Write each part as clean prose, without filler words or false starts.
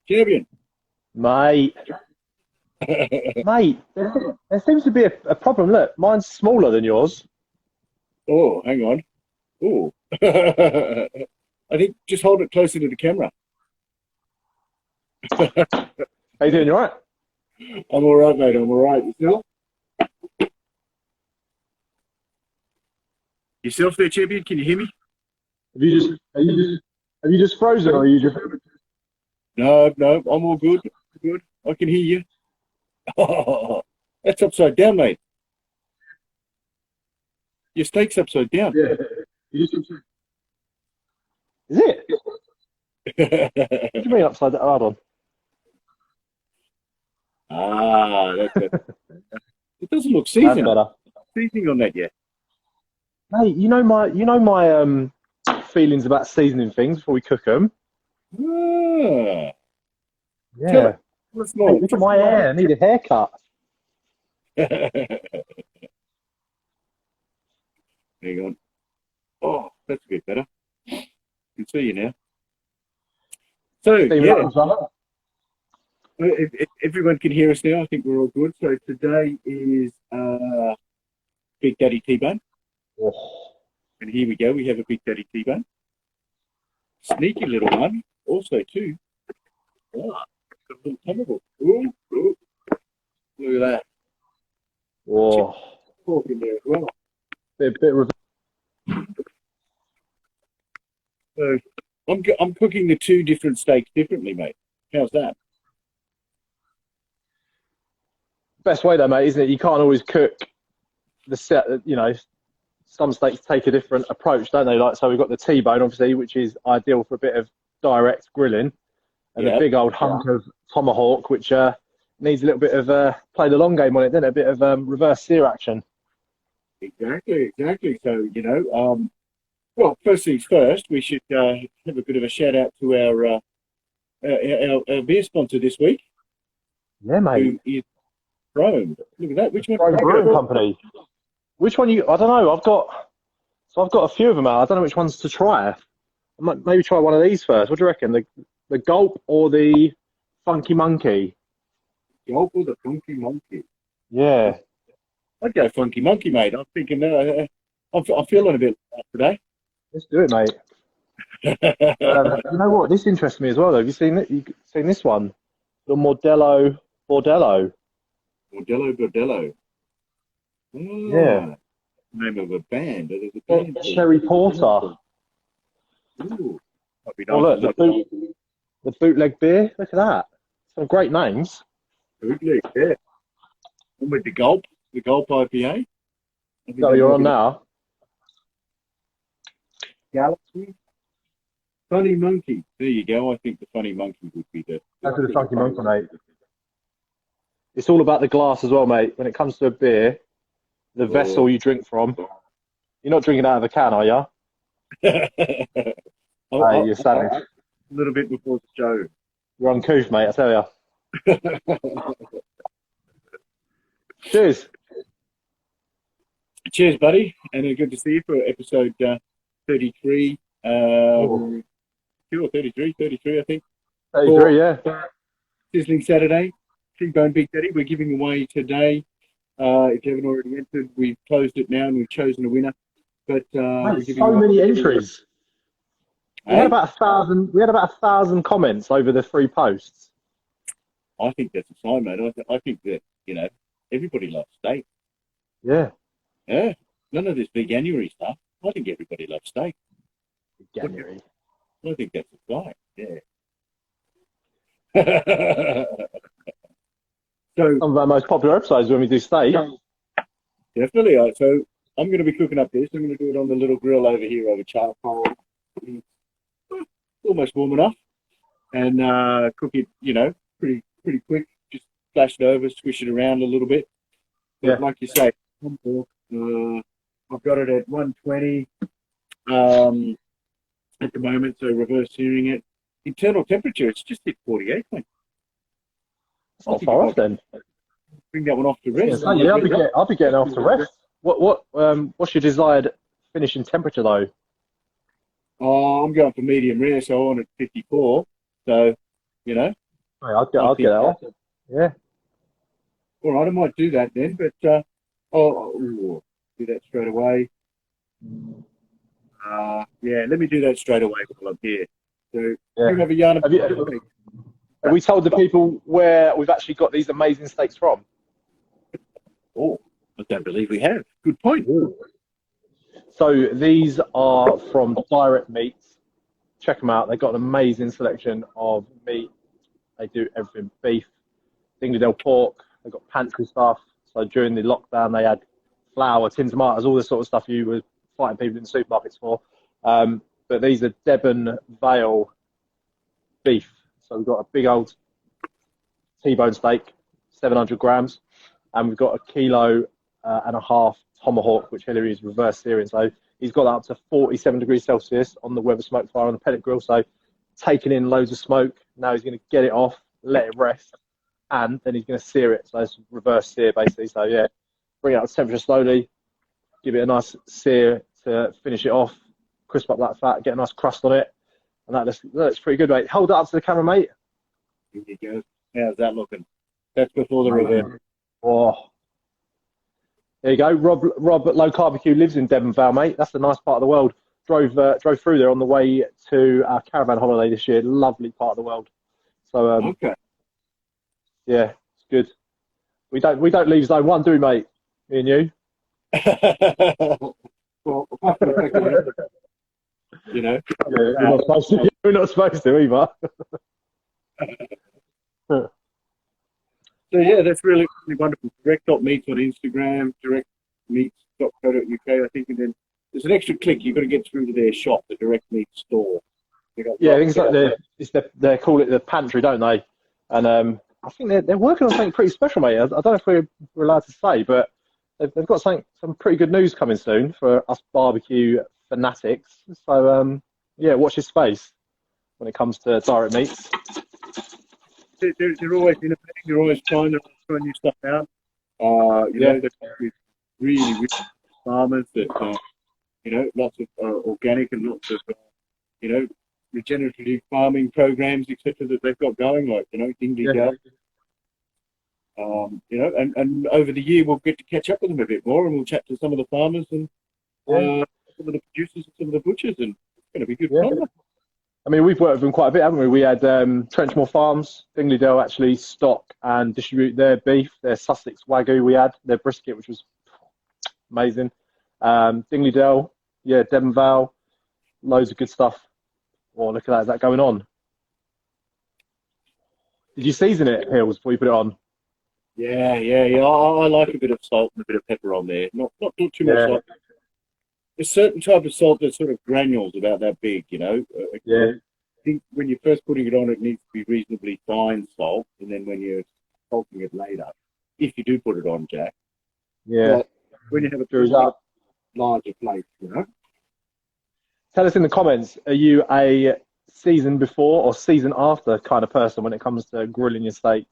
Champion. Mate. Mate, there seems to be a problem. Look, mine's smaller than yours. Oh, hang on. Oh. I think just hold it closer to the camera. How you doing? You all right? I'm all right, mate. I'm all right. Yourself? Yourself there, champion? Can you hear me? Have you just frozen or are you just? No, I'm all good. Good. I can hear you. Oh, that's upside down, mate. Your steak's upside down. Yeah. Is it? What do you mean upside down? Hold on. That's it. It doesn't look That's seasoned. better. Seasoning on that yet? Mate, you know my feelings about seasoning things before we cook them. Ah. Yeah. What's Hey, look at my hair. I need a haircut. Hang on. Oh, that's a bit better. Can see you now. So, yeah. If everyone can hear us now, I think we're all good. So today is Big Daddy T-Bone. Oh. And here we go. We have a Big Daddy T-Bone. Sneaky little one. Also, too. Oh, got a little tomahawk. Ooh, ooh. Look at that. Whoa. Pork in there as well. So I'm cooking the two different steaks differently, mate. How's that? Best way though, mate, isn't it? You can't always cook the set. You know, some steaks take a different approach, don't they? Like, so we've got the T-bone, obviously, which is ideal for a bit of direct grilling, and a big old hunk of tomahawk, which needs a little bit of play the long game on it, doesn't it? A bit of reverse sear action. Exactly. So, you know, well, first things first, we should have a bit of a shout out to our beer sponsor this week. Yeah, mate. Who is Frome. Look at that. Which one? Frome Brewing Company. Which one I don't know. I've got a few of them out. I don't know which ones to try. I might maybe try one of these first. What do you reckon? The Gulp or the Funky Monkey? Gulp or the Funky Monkey? Yeah. I'd go Funky Monkey, mate. I'm thinking, I'm feeling a bit today. Let's do it, mate. You know what? This interests me as well, though. Have you seen it? You seen this one? The Bordello. Bordello. Yeah. Name of a band. There's a band Cherry Porter. Ooh. Might be nice. Oh, look, the bootleg beer. Look at that. Some great names. Bootleg, yeah. And with the Gulp IPA. So you're on now. Galaxy. Funny Monkey. There you go. I think the Funny Monkey would be the. That's the Funky Monkey, mate. It's all about the glass as well, mate. When it comes to a beer, the vessel you drink from. You're not drinking out of a can, are you? You're savage. A little bit before the show. You're uncouth, mate, I tell you. Cheers. Cheers, buddy. And good to see you for episode 33. 2 or 33, I think. 33, yeah. Sizzling Saturday. T-Bone Big Daddy. We're giving away today. If you haven't already entered, we've closed it now and we've chosen a winner. But mate, so many entries. We had about 1,000. We had about 1,000 comments over the 3 posts. I think that's a sign, mate. I think that, you know, everybody loves steak. Yeah. Yeah. None of this veganuary stuff. I think everybody loves steak. Veganuary. I think that's a sign. Yeah. So some of our most popular episodes when we do steak. Definitely. So I'm going to be cooking up this. I'm going to do it on the little grill over here over charcoal. It's almost warm enough, and cook it, you know, pretty quick. Just flash it over, swish it around a little bit. But like you say, I've got it at 120 at the moment, so reverse searing it. Internal temperature, it's just hit 48. Mate. It's not far off then. Bring that one off to rest. Yeah, I'll be getting off to rest. What's your desired finishing temperature though? Oh, I'm going for medium rare, so I want it 54. So, you know, Hey, I'd get that off. Yeah. All right, I might do that then, but do that straight away. Yeah, let me do that straight away while I'm here. So Yeah. you have a yarn Have we told the people where we've actually got these amazing steaks from? Oh, I don't believe we have. Good point. Ooh. So these are from Direct Meats. Check them out. They've got an amazing selection of meat. They do everything: beef, Dingledale pork. They've got pantry stuff. So during the lockdown, they had flour, tin tomatoes, all this sort of stuff you were fighting people in the supermarkets for. But these are Devon Vale beef. So we've got a big old T-bone steak, 700 grams, and we've got a kilo and a half tomahawk, which Hilary is reverse searing. So he's got that up to 47 degrees Celsius on the Weber smoke fire on the pellet grill. So taking in loads of smoke. Now he's going to get it off, let it rest, and then he's going to sear it. So it's reverse sear basically. So yeah, bring it up to temperature slowly, give it a nice sear to finish it off, crisp up that fat, get a nice crust on it, and that looks pretty good, mate. Hold it up to the camera, mate. Here you go. How's that looking? That's before the reverse. Oh, there you go. Rob at Low Barbecue lives in Devon Vale, mate. That's a nice part of the world. Drove through there on the way to our caravan holiday this year. Lovely part of the world. So Okay. yeah, it's good. We don't leave zone one, do we, mate? Me and you. Well, you know. Yeah, we're not supposed to either. So yeah, that's really, really wonderful. Direct.meats on Instagram, directmeats.co.uk, I think, and then there's an extra click. You've got to get through to their shop, the Direct Meat store. Yeah, I think it's like they call it the pantry, don't they? And I think they're working on something pretty special, mate. I don't know if we're allowed to say, but they've got some pretty good news coming soon for us barbecue fanatics. So yeah, watch your space when it comes to Direct Meats. They're always innovating. They're always trying new stuff out. You know, they're really, really farmers that you know, lots of organic and lots of you know, regenerative farming programs, etc. that they've got going, like Dingley Dell. You know, and over the year we'll get to catch up with them a bit more, and we'll chat to some of the farmers and some of the producers and some of the butchers, and it's going to be good fun. I mean, we've worked with them quite a bit, haven't we? We had Trenchmore Farms, Dingledale actually stock and distribute their beef, their Sussex Wagyu we had, their brisket, which was amazing. Dingledale, Devon Vale, loads of good stuff. Oh, look at that. Is that going on? Did you season it, Hills, before you put it on? Yeah. I like a bit of salt and a bit of pepper on there. Not too much salt. There's a certain type of salt that's sort of granules about that big, you know. I think when you're first putting it on, it needs to be reasonably fine salt, and then when you're salting it later, if you do put it on, Jack. Yeah. But when you have a larger plate, you know. Tell us in the comments, are you a season before or season after kind of person when it comes to grilling your steaks?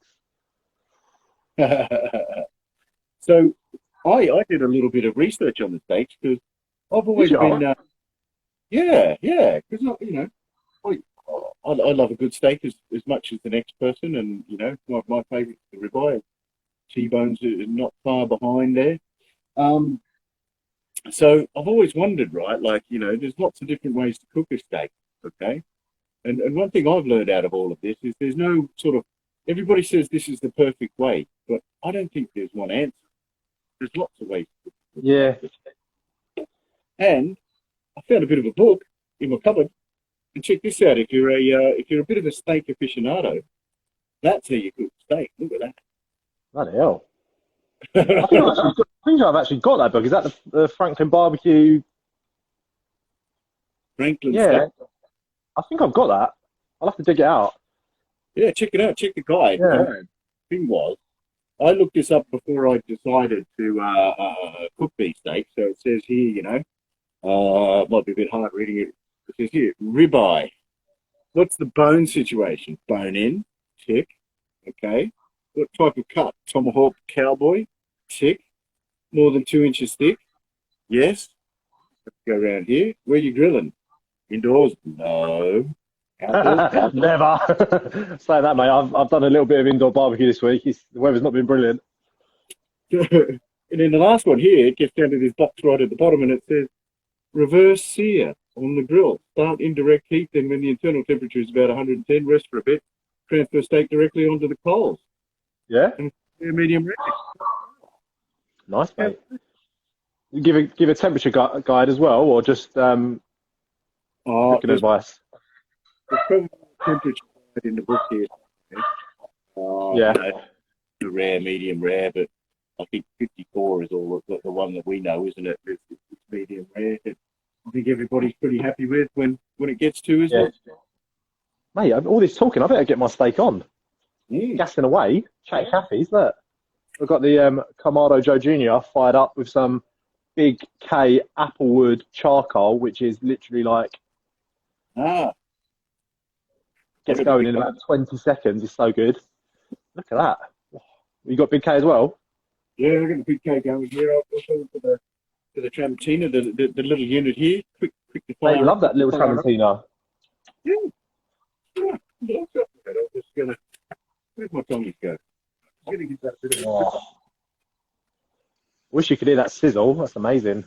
So I did a little bit of research on the steaks because I've always been, because I love a good steak as much as the next person, and my favourite is the ribeye. T-bones are not far behind there. So I've always wondered, right? Like there's lots of different ways to cook a steak, okay? And one thing I've learned out of all of this is there's no sort of everybody says this is the perfect way, but I don't think there's one answer. There's lots of ways to cook. Yeah. And I found a bit of a book in my cupboard. And check this out: if you're a bit of a steak aficionado, that's how you cook steak. Look at that. Bloody hell! I think I've actually got that book. Is that the Franklin Barbecue? Franklin. Yeah, steak? I think I've got that. I'll have to dig it out. Yeah, check it out. Check the guide. Yeah. The thing was, I looked this up before I decided to cook these steaks. So it says here, might be a bit hard reading it. It says here, ribeye. What's the bone situation? Bone in, tick. Okay. What type of cut? Tomahawk, cowboy, tick. More than 2 inches thick? Yes. Let's go around here. Where are you grilling? Indoors? No. Outdoors. Never. Say that, mate. I've done a little bit of indoor barbecue this week. The weather's not been brilliant. And then the last one here, it gets down to this box right at the bottom, and it says reverse sear on the grill. Start indirect heat, then when the internal temperature is about 110, rest for a bit. Transfer steak directly onto the coals. Yeah. And medium rare. Nice, mate. Give a temperature guide as well, or just cooking advice. The Provenance temperature in the book here. Yeah. The rare, medium rare, but I think 54 is all the one that we know, isn't it? It's medium rare. I think everybody's pretty happy with when it gets to, isn't it? Mate, all this talking, I better get my steak on. Gassing away, chatting cafes, look. We've got the Kamado Joe Jr. fired up with some Big K applewood charcoal, which is literally like gets going in about 20 seconds. It's so good. Look at that. You got Big K as well? Yeah, I've got the Big K going here. I'll go to the Tramontina, the little unit here. Quick to fire. I love that little Tramontina. Yeah. I'm just gonna. Where's my tongue go? I'm gonna give that a bit of. Wish you could hear that sizzle. That's amazing.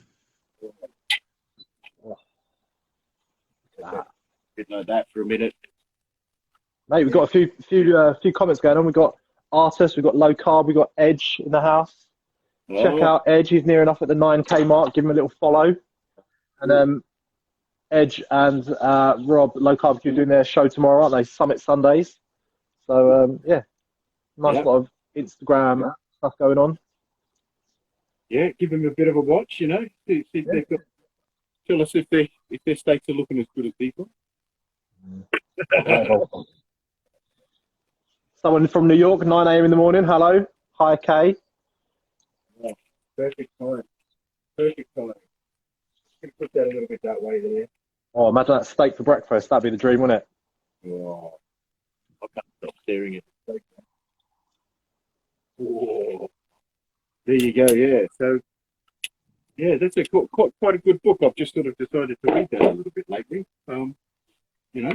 A bit like that for a minute. Mate, we've got a few comments going on. We've got Artis, we've got Low Carb, we've got Edge in the house. Check out Edge. He's near enough at the 9K mark. Give him a little follow. And Edge and Rob, Low Carb, are doing their show tomorrow, aren't they? Summit Sundays. So, yeah, nice lot of Instagram stuff going on. Yeah, give them a bit of a watch, you know. See if they've got, tell us if their steaks are looking as good as these ones. Someone from New York, 9 a.m. in the morning. Hello. Hi, Kay. Oh, perfect time. Perfect time. Can put that a little bit that way there. Oh, imagine that steak for breakfast. That'd be the dream, wouldn't it? Oh, I can't stop staring at the steak. Oh. There you go, yeah. So, yeah, that's quite a good book. I've just sort of decided to read that a little bit lately. You know,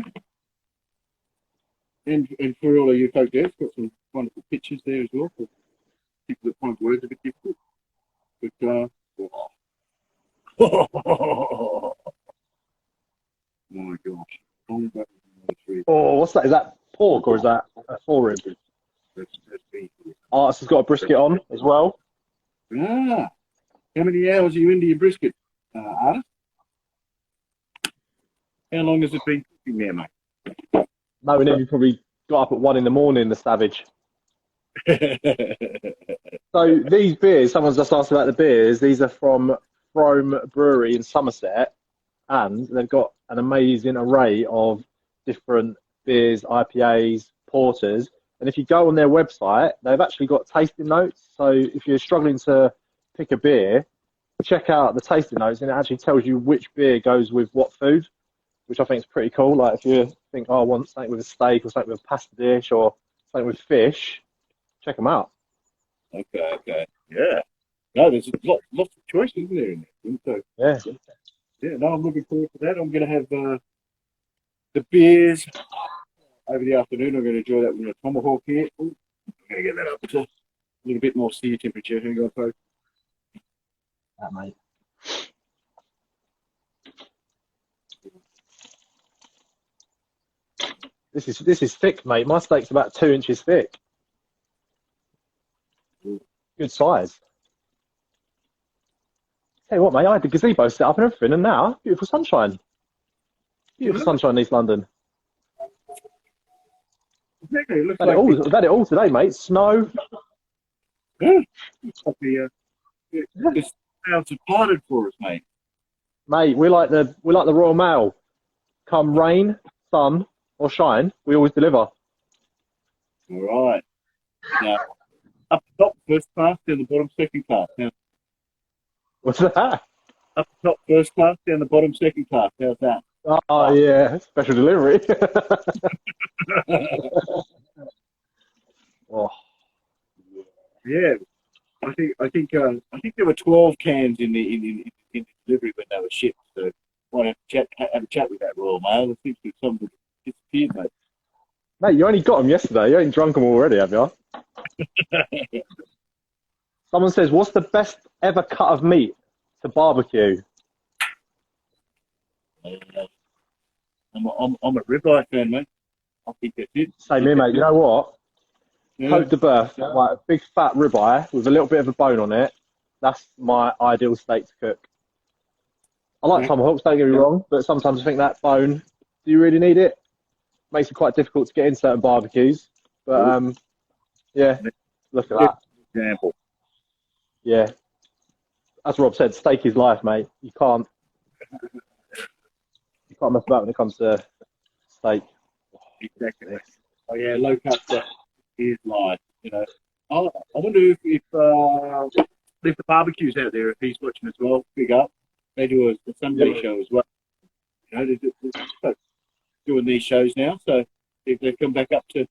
and for all of you folk there, it's got some wonderful pictures there as well for people that find words a bit difficult. But, my gosh. Oh, what's that? Is that pork or is that a forage? That's beef. Artis has got a brisket on as well. How many hours are you into your brisket, Artis? How long has it been cooking there, mate? No, we never probably got up at 1 in the morning, the savage. So these beers, someone's just asked about the beers. These are from Frome Brewery in Somerset, and they've got an amazing array of different beers, IPAs, porters. And if you go on their website, they've actually got tasting notes. So if you're struggling to pick a beer, check out the tasting notes, and it actually tells you which beer goes with what food, which I think is pretty cool. Like if you think, oh, I want something with a steak or something with a pasta dish or something with fish, check them out. Okay. Yeah. No, there's lots of choices, isn't there, in there? So, yeah, no, I'm looking forward to that. I'm going to have the beers over the afternoon. I'm going to enjoy that with a tomahawk here. Ooh, I'm going to get that up to a little bit more sear temperature. Hang on, folks. That, mate. This is thick, mate. My steak's about 2 inches thick. Good size. Tell you what, mate, I had the gazebo set up and everything, and now beautiful sunshine. Beautiful sunshine in East London. Exactly. It looks We've had it all today, mate. Snow. Yeah. This clouds have parted for us, mate. Mate, we're like the Royal Mail. Come rain, sun, or shine, we always deliver. All right. Now, up the top, first class, down the bottom, second class. Now, What's that? up the top, first class, down the bottom, second class. How's that? Oh, yeah, special delivery. Oh. Yeah, I think there were 12 cans in the delivery when they were shipped. So I want to have a chat with that Royal Mail. It seems to have some disappeared, mate. Mate, you only got them yesterday. You ain't drunk them already, have you? Someone says, what's the best ever cut of meat to barbecue? I'm a ribeye fan, mate. I think that's it. Same here, mate. You know what? Yeah. Cote de Boeuf, like a big fat ribeye with a little bit of a bone on it. That's my ideal steak to cook. I like tomahawks, don't get me wrong, but sometimes I think that bone, do you really need it? Makes it quite difficult to get in certain barbecues. But yeah, look at that. Example. Yeah. As Rob said, steak is life, mate. You can't mess about when it comes to steak. Exactly. Oh yeah, low cut stuff is life. You know, I wonder if the barbecue's out there, if he's watching as well. Big up. They do a Sunday show as well. You know, they're doing these shows now. So if they come back up to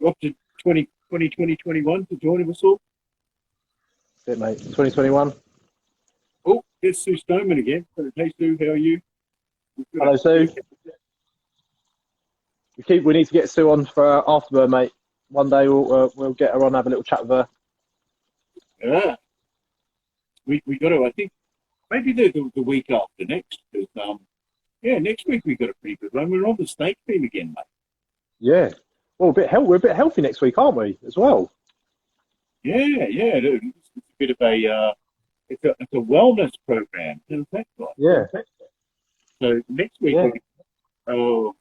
2021 to join us all. That's it, mate. 2021. Oh, there's Sue Stoneman again. Hey Sue, how are you? Hello, Sue. We need to get Sue on for Afterburn, mate. One day we'll get her on, have a little chat with her. Yeah, we got to. I think maybe the week after next. Because next week we got a pretty good one. We're on the steak theme again, mate. Yeah. Well, we're a bit healthy next week, aren't we? As well. Yeah. It's a bit of a it's a wellness program. How's that, right? Yeah. So next week we're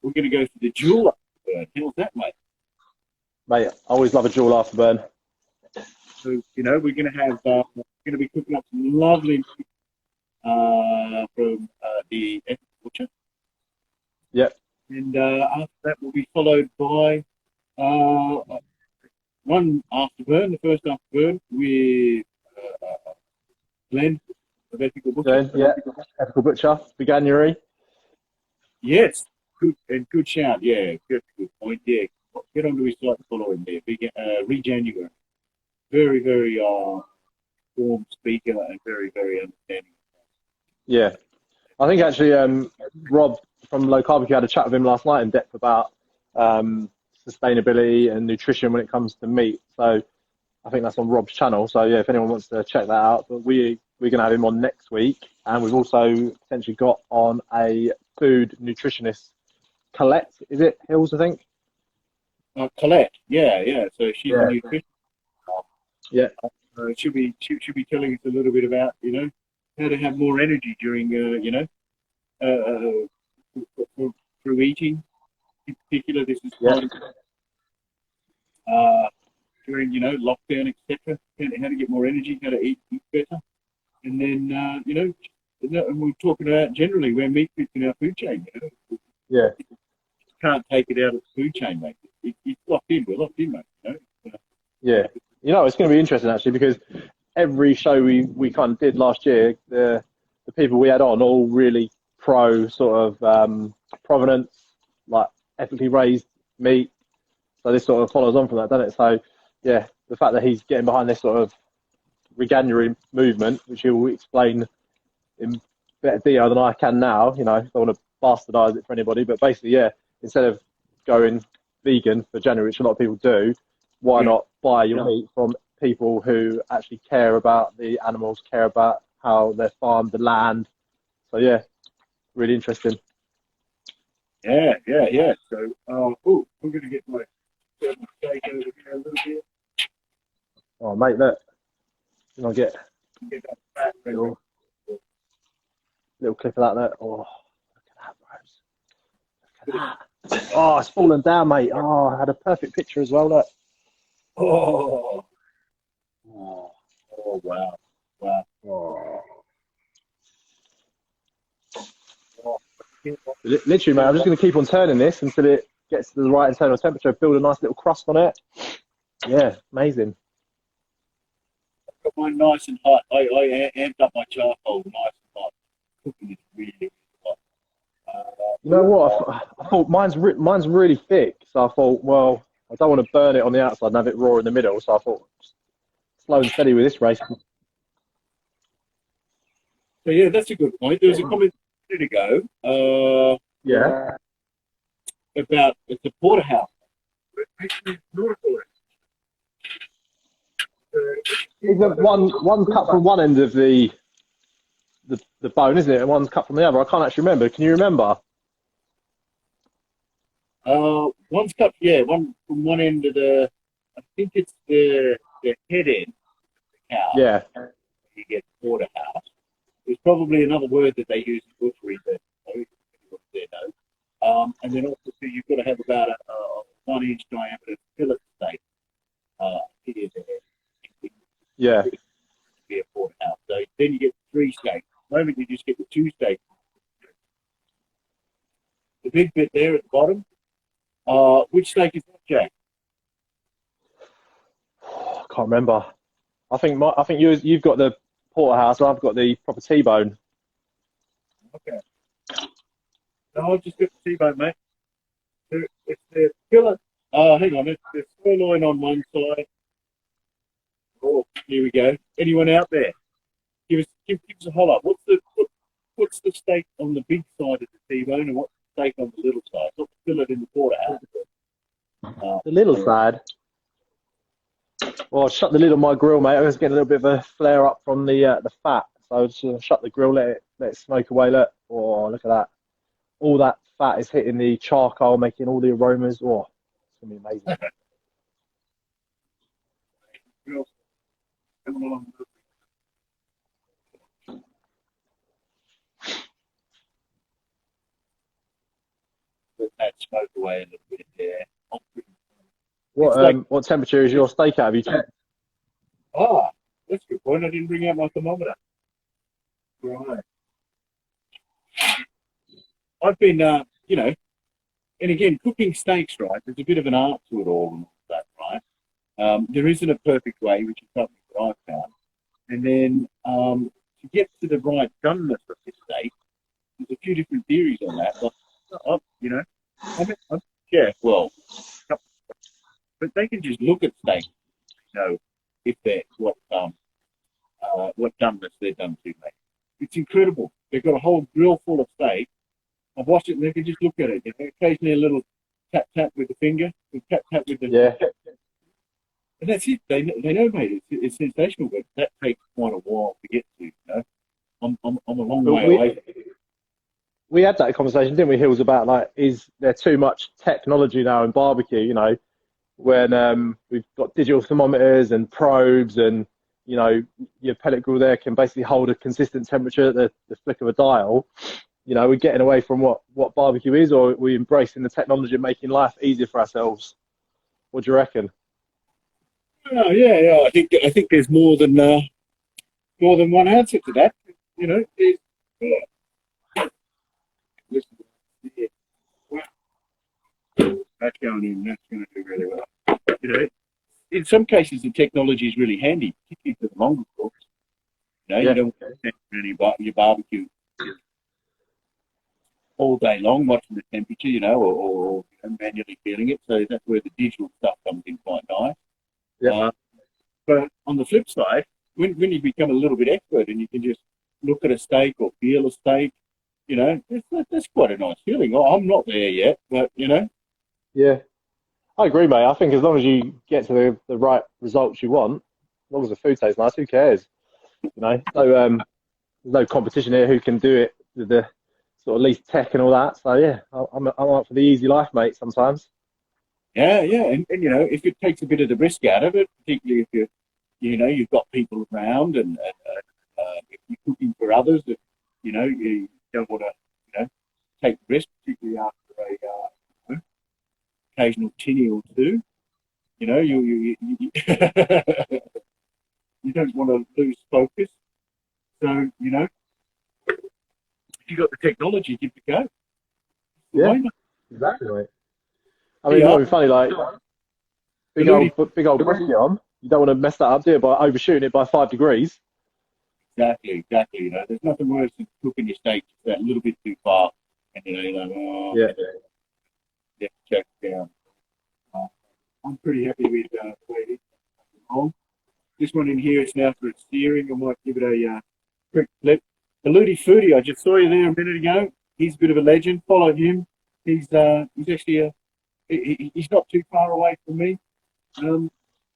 going to go for the jewel afterburn. How's that, mate? Mate, I always love a jewel afterburn. So we're going to have we're going to be cooking up some lovely from the Ethical Butcher. Yep. And after that will be followed by one afterburn, the first afterburn with Glenn of Ethical Butcher. Yeah, Ethical Butcher, January. Yes, good shout. Yeah, good point. Yeah, get onto his site and follow him there. January. Very, very warm speaker and very, very understanding. Yeah, I think actually Rob from Low BBQUK had a chat with him last night in depth about sustainability and nutrition when it comes to meat. So I think that's on Rob's channel. So yeah, if anyone wants to check that out, but we're going to have him on next week, and we've also potentially got on a food nutritionist, Colette. Is it Hills? I think. Colette. Yeah. So she's a nutrition. Yeah. She'll be telling us a little bit about how to have more energy during through eating. In particular, this is part of during lockdown, etc. How to get more energy, how to eat better, and then and we're talking about generally where meat fits in our food chain. Yeah. You can't take it out of the food chain, mate. It's locked in. We're locked in, mate. Yeah. It's going to be interesting actually, because every show we kind of did last year, the people we had on all really pro sort of provenance, like ethically raised meat. So this sort of follows on from that, doesn't it? So yeah, the fact that he's getting behind this sort of veganuary movement, which he will explain in better detail than I can now. I don't want to bastardize it for anybody, but basically, yeah, instead of going vegan for January, which a lot of people do, why not buy your meat from people who actually care about the animals, care about how they're farmed, the land. So yeah, really interesting. Yeah. So, I'm going to get my steak over here a little bit. Oh, mate, look. I'll get that fat little clip of that there. Oh, look at that, Rose. Look at that. Oh, it's fallen down, mate. Oh, I had a perfect picture as well, look. Oh, wow. Oh. Literally, mate, I'm just going to keep on turning this until it gets to the right internal temperature, build a nice little crust on it. Yeah, amazing. I've got mine nice and hot. I amped up my charcoal nice and hot. Cooking is really hot. You know what? I thought mine's really thick, so I thought, well, I don't want to burn it on the outside and have it raw in the middle, so I thought, slow and steady with this race. So yeah, that's a good point. There was a comment a minute ago. about it's a porterhouse. But actually, it's not a porterhouse. Isn't one cut from one end of the bone, isn't it? And one's cut from the other. I can't actually remember. Can you remember? One's cut, yeah, one from one end of the, I think it's the head end of the cow. Yeah. You get porterhouse. There's probably another word that they use in butchery that they know. And then also you've got to have about a 1 inch diameter fillet steak here there. Yeah. To be a porterhouse. So then you get 3 steaks. At the moment you just get the 2 steaks. The big bit there at the bottom. Which steak is that, Jack? I can't remember. I think you've got the porterhouse, and I've got the proper T-bone. Okay. No, I've just got the T-bone, mate. It's the fillet. Hang on, it's the sirloin on one side. Oh, here we go. Anyone out there? Give us a holler. What's the steak on the big side of the T-bone, and what's the steak on the little side? What's the fillet in the porterhouse? The little side. Well, shut the lid on my grill, mate. I was getting a little bit of a flare up from the fat, so I just shut the grill, let it smoke away. Look, oh, look at that! All that fat is hitting the charcoal, making all the aromas. Oh, it's gonna be amazing. Let that smoke away a little bit there. What temperature is your steak at? Have you checked? Ah, that's a good point. I didn't bring out my thermometer. Right. I've been, and again, cooking steaks, right, there's a bit of an art to it all and all that, right? There isn't a perfect way, which is something that I've found. And then to get to the right doneness of this steak, there's a few different theories on that. But they can just look at steak, if they're what doneness they're done to, mate. It's incredible. They've got a whole grill full of steak. I've watched it and they can just look at it. Occasionally a little tap with the finger, tap with the and that's it. They know, mate. It's sensational, but that takes quite a while to get to. I'm a long way away. We had that conversation, didn't we, Hills, about is there too much technology now in barbecue? When we've got digital thermometers and probes, and your pellet grill there can basically hold a consistent temperature at the flick of a dial. We're getting away from what barbecue is, or we're embracing the technology and making life easier for ourselves. What do you reckon? Oh, yeah. I think there's more than one answer to that. Listen, that's going in. That's going to do really well. In some cases, the technology is really handy, particularly for the longer cooks. You don't want your barbecue all day long, watching the temperature, or manually feeling it. So that's where the digital stuff comes in quite nice. Yeah. But on the flip side, when you become a little bit expert and you can just look at a steak or feel a steak, that's quite a nice feeling. Oh, I'm not there yet, but Yeah, I agree, mate. I think as long as you get to the right results you want, as long as the food tastes nice, who cares? So there's no competition here who can do it with the sort of least tech and all that. So yeah, I'm up for the easy life, mate. Sometimes. Yeah, and if it takes a bit of the risk out of it, particularly if you've got people around and if you're cooking for others, that you don't want to take the risk, particularly after a occasional tinny or two. You you don't want to lose focus. So if you got the technology, give it a go. Yeah, exactly. Right. I mean, it's funny, big old brisket on. You don't want to mess that up, do you, by overshooting it by 5 degrees? Exactly. There's nothing worse than cooking your steak just that little bit too far, and you're like, oh, yeah, check it down. I'm pretty happy with the way it is. This one in here is now for its steering. I might give it a quick flip. The Ludi Foodie, I just saw you there a minute ago. He's a bit of a legend. Follow him. He's actually he's not too far away from me.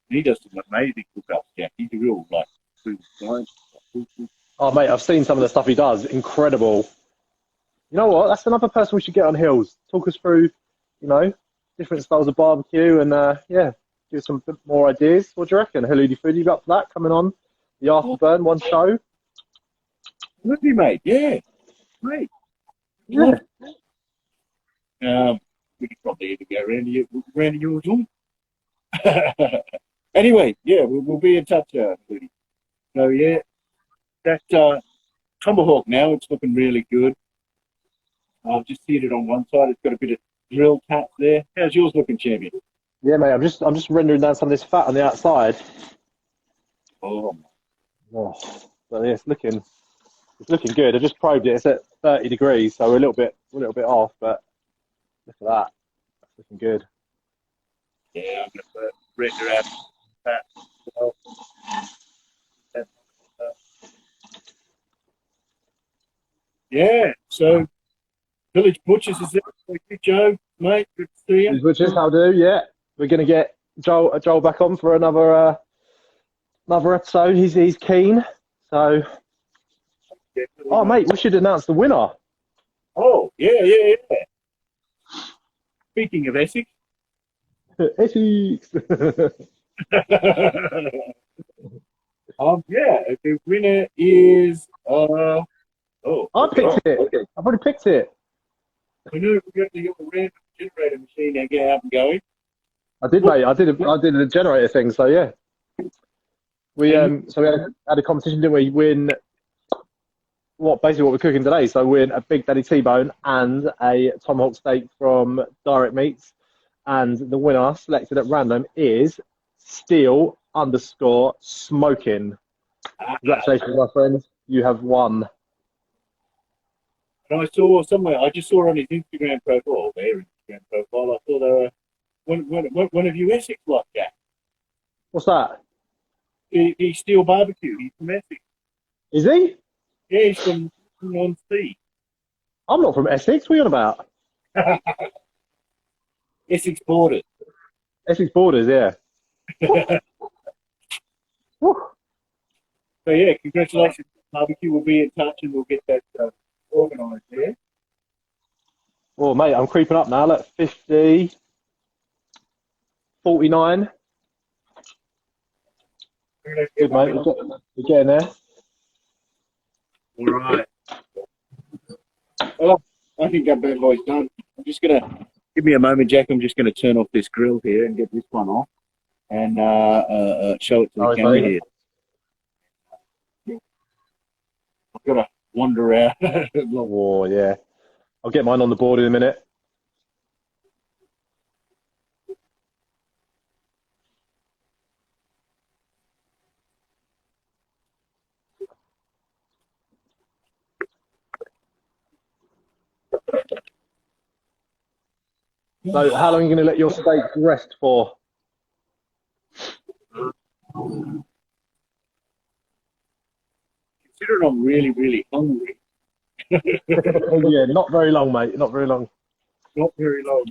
He does some amazing cookups. Yeah, he's a real like food science. Oh, mate, I've seen some of the stuff he does. Incredible. You know what? That's another person we should get on Hills. Talk us through, you know, different styles of barbecue and, yeah, give us some bit more ideas. What do you reckon? Halloudi Foodie, you up for that coming on? The Afterburn, one show? Would be, mate. Yeah, mate. Yeah. We could probably even go around to yours all. Anyway, yeah, we'll be in touch, Woody. So yeah, that tomahawk now it's looking really good. I've just seared it on one side. It's got a bit of grill tap there. How's yours looking, champion? Yeah, mate, I'm just rendering down some of this fat on the outside. Oh, But yeah, it's looking good. I just probed it. It's at 30 degrees, so we're a little bit off, but look at that. That's looking good. yeah, I'm gonna render out that. Well. Yeah, so Village Butchers is there. Thank you, Joe, mate. Good to see you. Which is how do, yeah. We're gonna get Joel back on for another episode. He's keen. So, oh mate, we should announce the winner. Oh, yeah. Speaking of Essex. Essex. Yeah, the winner is I picked it. Okay. I've already picked it. I know we got the random generator machine now get out and going. I did, mate. I did the generator thing. So yeah, we had a competition, didn't we? Win what we're cooking today. So win a Big Daddy T-bone and a tomahawk steak from Direct Meats, and the winner selected at random is Steel_Smoking. Congratulations, my friend. You have won. And I saw somewhere, I just saw on his Instagram profile, their Instagram profile, I saw there were one of you Essex like that. What's that? He's Steel Barbecue. He's from Essex. Is he? Yeah, he's from on-sea. I'm not from Essex. What are you on about? Essex Borders. Essex Borders, yeah. So yeah, congratulations. Barbecue will be in touch and we'll get that organised there. Oh, mate, I'm creeping up now. Look, 50, 49. Good, mate. We're getting there. All right. Well, I think that bad boy's done. I'm just going to, give me a moment, Jack. I'm just going to turn off this grill here and get this one off and show it to the camera here. I've got to wander out. Oh, yeah. I'll get mine on the board in a minute. So, how long are you going to let your steak rest for? Considering I'm really, really hungry. Yeah, not very long, mate. Not very long. Not very long.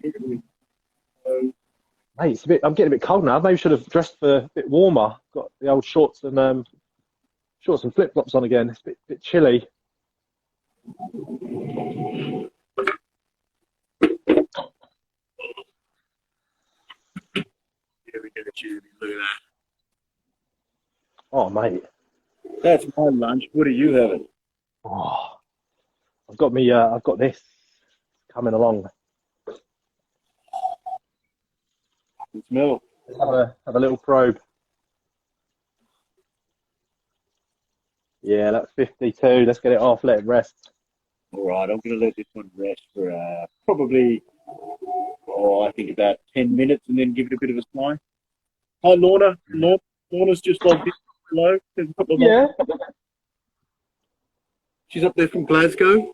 Mate, it's I'm getting a bit cold now. Maybe should have dressed for a bit warmer. Got the old shorts and flip flops on again. It's a bit chilly. Yeah, we get a chili. Look at that. Oh, mate. That's my lunch. What are you having? Oh, I've got this coming along. Smell. Let's have a little probe. Yeah, that's 52. Let's get it off. Let it rest. All right, I'm going to let this one rest for probably, I think about 10 minutes and then give it a bit of a slime. Hi, Lorna. Lorna's just logged in. Hello. There's a couple of She's up there from Glasgow.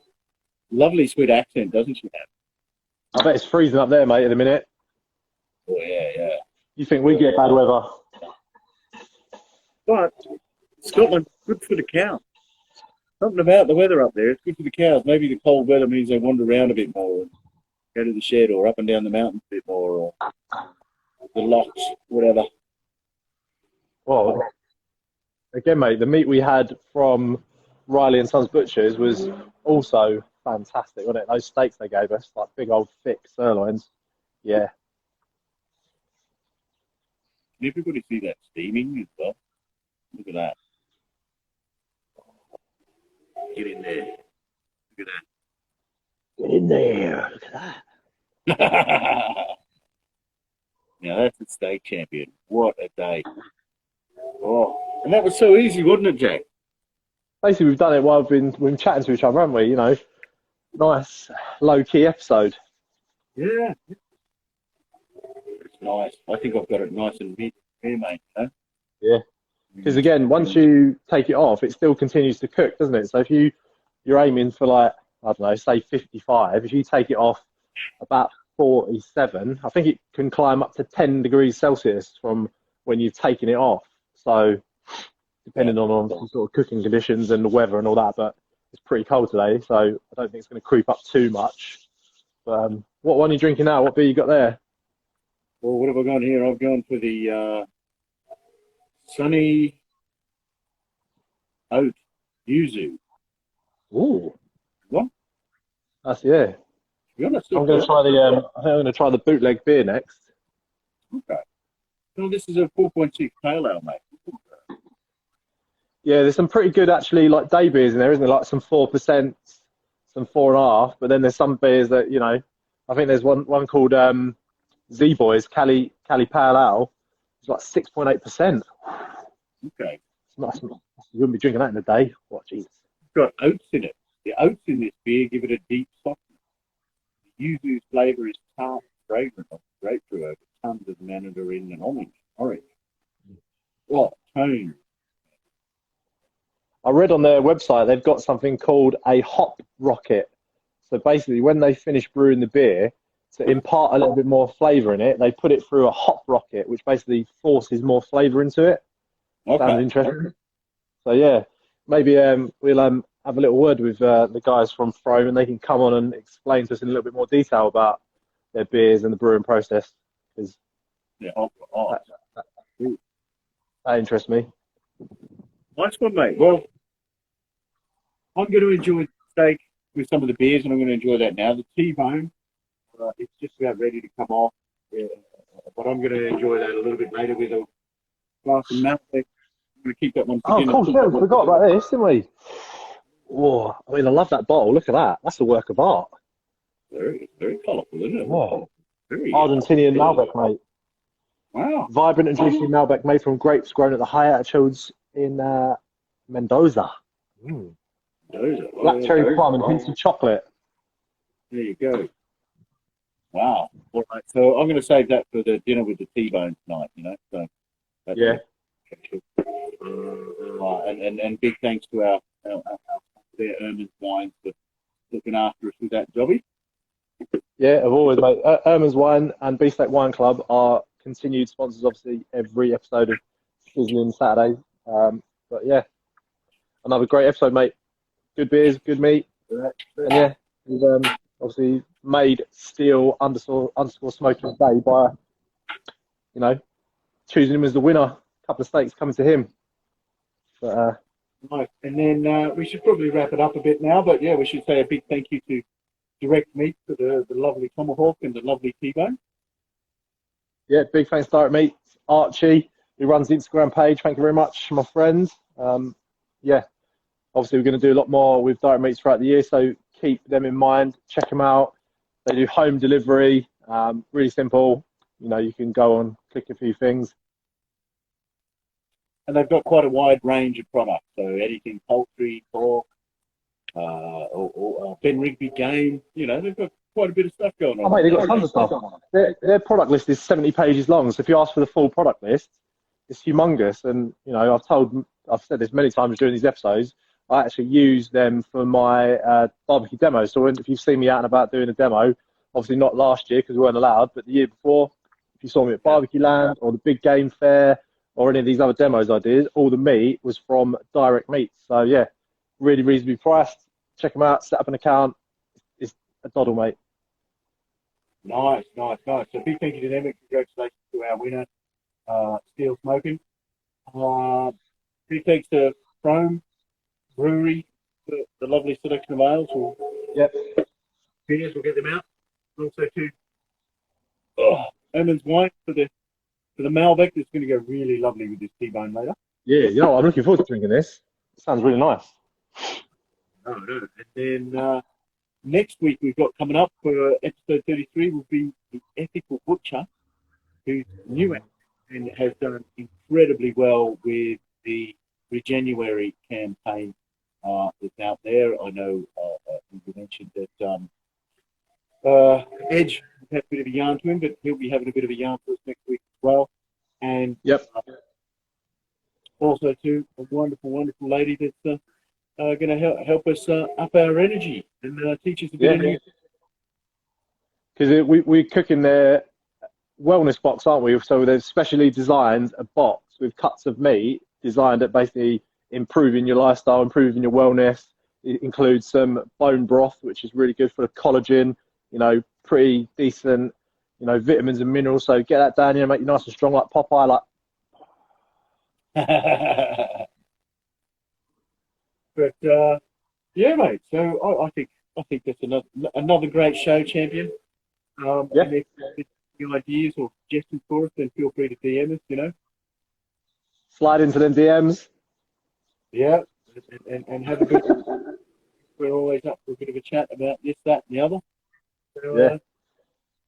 Lovely sweet accent, doesn't she have? I bet it's freezing up there, mate, in a minute. Oh, yeah. You think we get bad weather? But Scotland, good for the cows. Something about the weather up there. It's good for the cows. Maybe the cold weather means they wander around a bit more. go to the shed or up and down the mountain a bit more, or the locks, whatever. Well, again, mate, the meat we had from Riley and Sons Butchers was also fantastic, wasn't it? Those steaks they gave us, like big old thick sirloins. Yeah. Can everybody see that steaming as well? Look at that. Get in there. Look at Get in there. Look at that. that. Now that's a steak champion. What a day. Oh, and that was so easy, wasn't it, Jack? Basically, we've done it while we've been chatting to each other, haven't we? You know, nice low-key episode. Yeah. It's nice. I think I've got it nice and mid here, mate. You know? Yeah. Because again, once you take it off, it still continues to cook, doesn't it? So if you're aiming for like, I don't know, say 55, if you take it off about 47, I think it can climb up to 10 degrees Celsius from when you've taken it off. So depending on some sort of cooking conditions and the weather and all that, but it's pretty cold today, so I don't think it's going to creep up too much. But what one are you drinking now? What beer you got there? Well, what have I gone here? I've gone for the Sunny Oat Yuzu. Ooh. What? That's, yeah. To be honest, I'm going to try the, I think I'm going to try the bootleg beer next. Okay. Well, this is a 4.6 pale ale, mate. Yeah, there's some pretty good actually like day beers in there, isn't there? Like some 4%, some 4.5%, but then there's some beers that, you know, I think there's one called Z Boys Cali Pale Ale. It's like 6.8%. Okay. It's not, you wouldn't be drinking that in a day. What, Jesus. It's got oats in it. The oats in this beer give it a deep softness. The yuzu's flavour is tart and fragrant of grapefruit over tons of mandarin and orange. What tone? I read on their website they've got something called a hop rocket. So basically, when they finish brewing the beer, to impart a little bit more flavour in it, they put it through a hop rocket, which basically forces more flavour into it. Okay. Sounds interesting. So yeah, maybe we'll have a little word with the guys from Frome, and they can come on and explain to us in a little bit more detail about their beers and the brewing process, because that interests me. Nice one, mate. Well, I'm going to enjoy steak with some of the beers, and I'm going to enjoy that now. The T-bone, it's just about ready to come off, but I'm going to enjoy that a little bit later with a glass of Malbec. I'm going to keep that one for dinner. Oh, cool. Yeah, we forgot about this, didn't we? Whoa, I mean, I love that bottle. Look at that. That's a work of art. Very, very colourful, isn't it? Whoa. Very Argentinian Malbec, mate. Wow. Vibrant and juicy Malbec made from grapes grown at the high altitudes in Mendoza. Mendoza. Black cherry plum and hints of chocolate. There you go. Wow. All right. So I'm going to save that for the dinner with the T-bone tonight, you know. So that's Yeah. And big thanks to our Erman's Wines for looking after us with that jobby. Yeah, I've always, mate. Erman's Wine and Beefsteak Wine Club are continued sponsors, obviously, every episode of Sizzling Saturdays. But yeah, another great episode, mate. Good beers, good meat. And yeah, we've obviously made Steel __ Smoking Day by, you know, choosing him as the winner. A couple of steaks coming to him. But, Right. And then we should probably wrap it up a bit now, but yeah, we should say a big thank you to Direct Meat for the lovely tomahawk and the lovely T-bone. yeah, big thanks to Direct Meat, Archie, who runs the Instagram page. Thank you very much, my friends. Yeah, obviously we're going to do a lot more with Direct Meats throughout the year, so keep them in mind. Check them out. They do home delivery, really simple. You know, you can go on, click a few things. And they've got quite a wide range of products, so anything poultry, pork, or Ben Rigby game. You know, they've got quite a bit of stuff going on. Oh, mate, they've got tons of stuff. Their product list is 70 pages long, so if you ask for the full product list, it's humongous. And, you know, I've said this many times during these episodes, I actually use them for my barbecue demo. So if you've seen me out and about doing a demo, obviously not last year because we weren't allowed, but the year before, if you saw me at Barbecue Land or the Big Game Fair or any of these other demos I did, all the meat was from Direct Meats. So yeah, really reasonably priced. Check them out, set up an account. It's a doddle, mate. Nice. So big thank you to them and congratulations to our winner, Steel Smoking. Big thanks to Frome Brewery for the lovely selection of ales. Yep. Beers, we'll get them out. Also to Eamon's Wine for the Malbec. It's going to go really lovely with this T-bone later. Yeah, you know what? I'm looking forward to drinking this. It sounds really nice. Oh, no. And then next week we've got coming up for episode 33 will be the Ethical Butcher, who's new and has done incredibly well with the January campaign that's out there. I know you mentioned that Edge had a bit of a yarn to him, but he'll be having a bit of a yarn for us next week as well. And yep. Also to a wonderful lady that's going to help us up our energy and teach us a bit of new. Because we're cooking their wellness box, aren't we? So they've specially designed a box with cuts of meat designed at basically improving your lifestyle, improving your wellness. It includes some bone broth, which is really good for the collagen, you know, pretty decent, you know, vitamins and minerals. So get that down here, make you nice and strong like Popeye, like. But yeah, mate. So I think that's another great show, champion. And if any ideas or suggestions for us, then feel free to DM us. You know, slide into them DMs. Yeah, and have a good. We're always up for a bit of a chat about this, that, and the other. So,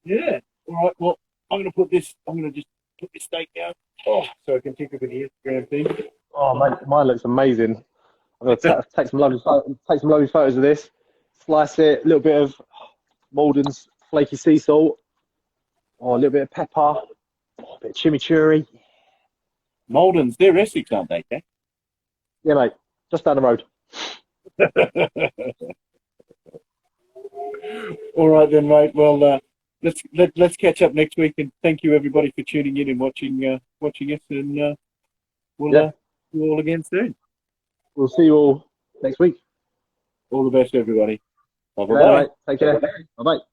yeah. All right. Well, I'm going to just put this steak down. Oh, so I can think of the Instagram thing. Oh, mine looks amazing. I'm going to take some lovely photos of this. Slice it, a little bit of Malden's flaky sea salt, a little bit of pepper, a bit of chimichurri. Malden's, they're Essex, aren't they? Okay? Yeah, mate. Just down the road. All right then, mate. Well, let's catch up next week, and thank you everybody for tuning in and watching us, and we'll see you all again soon. We'll see you all next week. All the best, everybody. Bye-bye. Take care. Bye-bye.